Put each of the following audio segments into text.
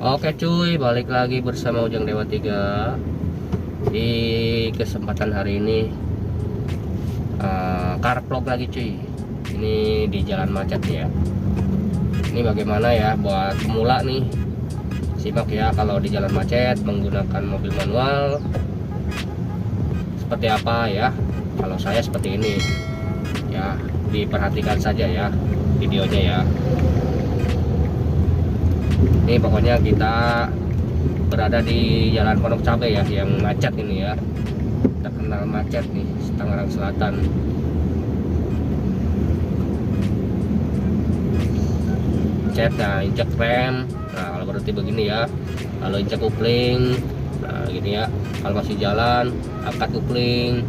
Oke cuy, balik lagi bersama Ujang Dewa 3. Di kesempatan hari ini car vlog lagi cuy. Ini di jalan macet ya. Ini bagaimana ya buat pemula nih. Simak ya, kalau di jalan macet menggunakan mobil manual seperti apa ya. Kalau saya seperti ini ya, diperhatikan saja ya videonya ya. Ini pokoknya kita berada di Jalan Pondok Cabe ya, yang macet ini ya. Terkenal macet nih, Tangerang Selatan. Macet, nah injek rem. Nah kalau berhenti begini ya, kalau injek kopling, nah gini ya. Kalau masih jalan, angkat kopling.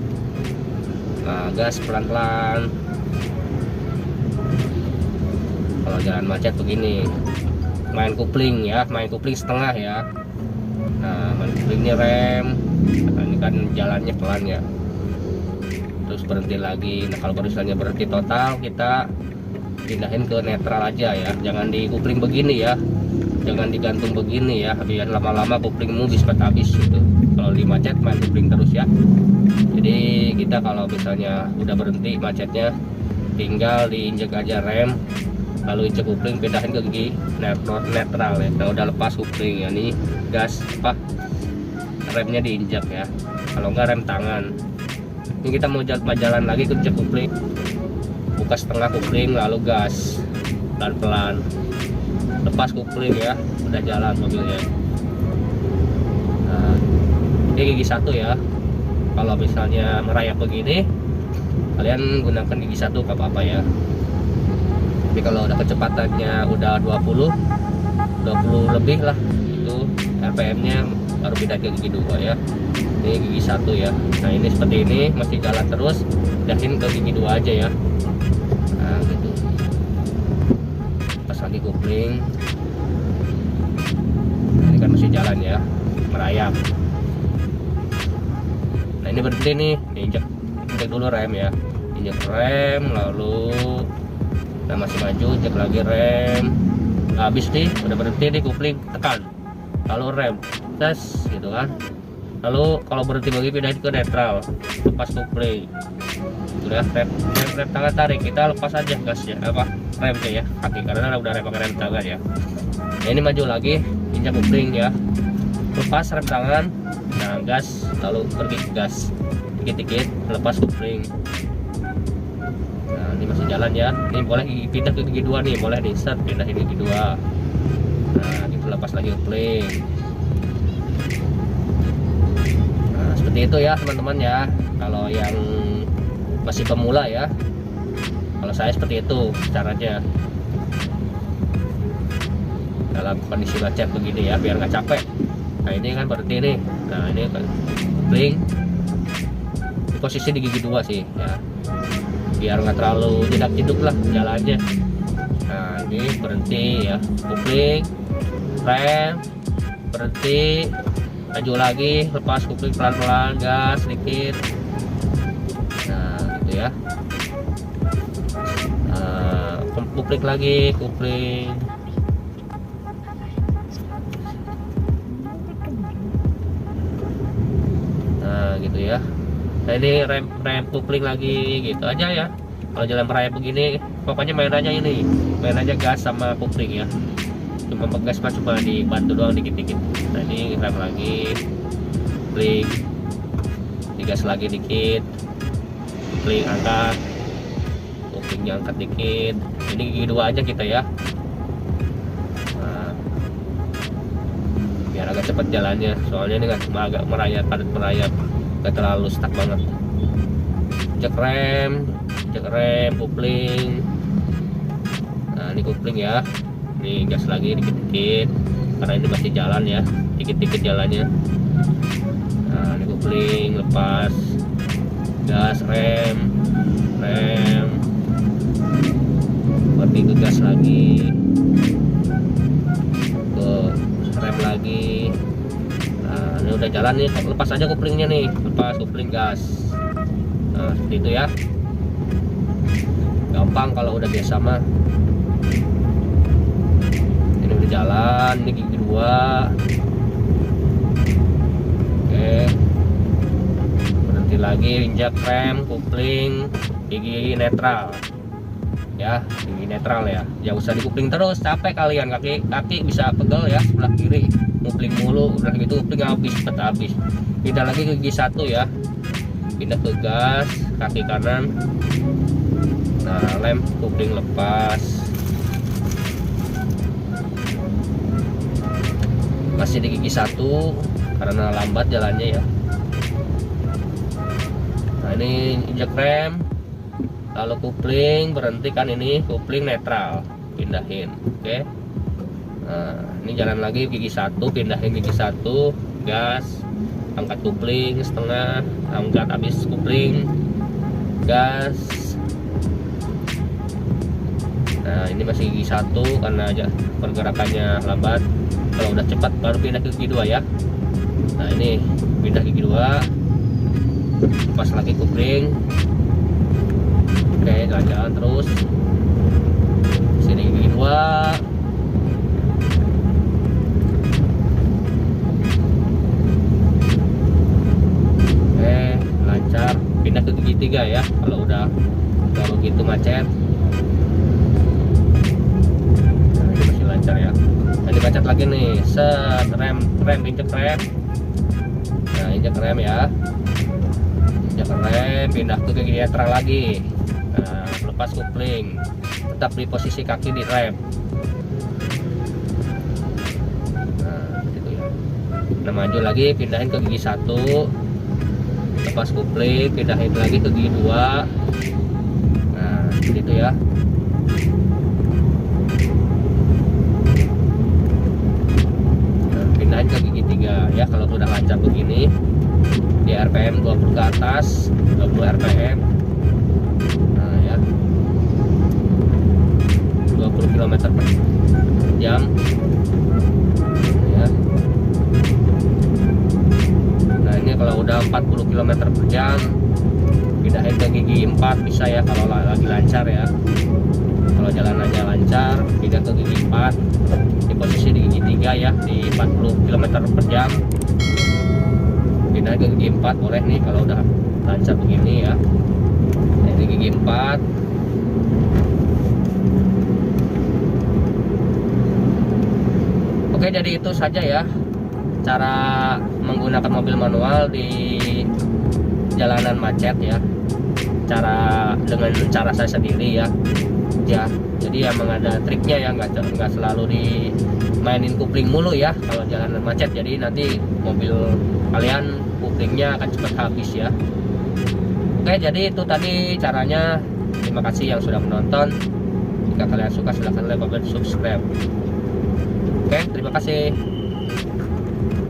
Nah gas pelan-pelan. Kalau jalan macet begini, main kopling ya, main kopling setengah ya. Nah main koplingnya rem. Nah, ini kan jalannya pelan ya, terus berhenti lagi. Nah kalau misalnya berhenti total, kita pindahin ke netral aja ya, jangan di kopling begini ya, jangan digantung begini ya, biar lama-lama koplingmu bisa habis gitu. Kalau di macet main kopling terus ya. Jadi kita kalau misalnya udah berhenti macetnya, tinggal diinjek aja rem, lalu injek kopling, pindahin ke gigi netral ya. Nah udah lepas kopling ya, nih gas apa remnya diinjak ya, kalau enggak rem tangan. Ini kita mau jalan lagi ke injek kopling, buka setengah kopling lalu gas pelan-pelan, lepas kopling ya, udah jalan mobilnya. Nah, ini gigi satu ya. Kalau misalnya merayap begini, kalian gunakan gigi satu gak apa-apa ya. Tapi kalau udah kecepatannya udah 20 lebih lah, itu RPM-nya baru pindah ke gigi 2 ya. Ini gigi 1 ya. Nah ini seperti ini, masih jalan terus, pindahin ke gigi 2 aja ya. Nah gitu. Pas lagi kopling. Nah, ini kan masih jalan ya, merayap. Nah ini berhenti nih, diinjek dulu rem ya. Injek rem, lalu nah masih maju, cek lagi rem, habis nih, udah berhenti nih kopling, tekan, lalu rem, tes gitu kan. Lalu kalau berhenti lagi pindahin ke netral, lepas kopling, udah rem tangan tarik, kita lepas aja gasnya apa remnya ya, kaki, karena udah rem pakai rem tangan ya. Nah, ini maju lagi, injak kopling ya, lepas rem tangan, nah gas, lalu pergi gas, dikit-dikit, lepas kopling. Nah ini masih jalan ya, ini boleh pindah ke gigi 2 nih, boleh nih, set pindah ke gigi 2. Nah itu lepas lagi kopling. Nah seperti itu ya teman-teman ya, kalau yang masih pemula ya. Kalau saya seperti itu caranya dalam kondisi macet begini ya, biar nggak capek. Nah ini kan berhenti nih, nah ini kan kopling, posisi di gigi 2 sih ya, biar nggak terlalu jedak-jeduk lah jalannya. Nah ini berhenti ya, kopling, rem, berhenti, maju lagi, lepas kopling pelan-pelan, gas sedikit. Nah gitu ya. Nah, kopling lagi, kopling. Nah gitu ya. Nah ini rem kopling lagi, gitu aja ya. Kalau jalan merayap begini, pokoknya main aja gas sama kopling ya. Cuma gas mah cuma dibantu doang dikit-dikit. Nah ini rem lagi, kopling, digas lagi dikit, kopling angkat, koplingnya angkat dikit. Ini gigi 2 aja kita ya. Nah, biar agak cepat jalannya, soalnya ini kan cuma agak merayap, padat merayap, gak terlalu stuck banget. Cek rem, kopling. Nah ini kopling ya, ini gas lagi dikit-dikit, karena ini masih jalan ya, dikit-dikit jalannya. Nah ini kopling, lepas, gas, rem, berarti ke gas lagi, ke rem lagi. Nah ini udah jalan nih, lepas aja koplingnya nih, lepas kopling, gas. Nah seperti itu ya, gampang kalau udah biasa mah. Ini udah jalan. Ini gigi 2. Oke, berhenti lagi, injak rem, kopling, gigi netral ya, gigi netral ya. Jangan usah dikupling terus, capek kalian, kaki bisa pegel ya sebelah kiri, kupling mulu, udah gitu kupling habis, cepet habis. Pindah lagi ke gigi 1 ya, pindah ke gas kaki kanan. Nah, lem kupling lepas, masih di gigi 1 karena lambat jalannya ya. Nah, ini injak rem, lalu kupling, berhentikan, ini kupling netral, pindahin. Oke. Nah, ini jalan lagi gigi 1, pindahin gigi 1, gas, angkat kupling setengah, angkat habis kupling, gas. Nah, ini masih gigi 1 karena aja pergerakannya lambat. Kalau udah cepat baru pindah ke gigi 2 ya. Nah, ini pindah gigi 2, lepas lagi kupling. Oke, jalan-jalan terus. Sini gigi 2. Oke, lancar. Pindah ke gigi 3 ya. Kalau begitu macet. Nah, ini masih lancar ya. Nah, dibacet lagi nih. Set, rem, injek rem. Nah, injek rem ya. Injek rem, pindah ke gigi netral lagi. Nah, lepas kupling, tetap di posisi kaki di rem. Nah, gitu ya. Nah, maju lagi, pindahin ke gigi 1, lepas kupling, pindahin lagi ke gigi 2. Nah, gitu ya. Nah, pindahin ke gigi 3 ya. Kalau sudah lancar begini, di RPM 20 ke atas, 20 RPM. Nah ya, 20 km per jam ya. Nah, ini kalau udah 40 km per jam, pindahin ke gigi 4 bisa ya kalau lagi lancar ya. Kalau jalan aja lancar, pindah ke gigi 4, di posisi di gigi 3 ya, di 40 km per jam. Pindah ke gigi 4 boleh nih kalau udah lancar begini ya. Nah, ini gigi 4. Oke, jadi itu saja ya cara menggunakan mobil manual di jalanan macet ya. Dengan cara saya sendiri ya. Jadi emang ada triknya ya, nggak selalu dimainin kupling mulu ya kalau jalanan macet. Jadi nanti mobil kalian kuplingnya akan cepat habis ya. Oke, jadi itu tadi caranya. Terima kasih yang sudah menonton. Jika kalian suka silahkan like, comment, subscribe. Oke, terima kasih.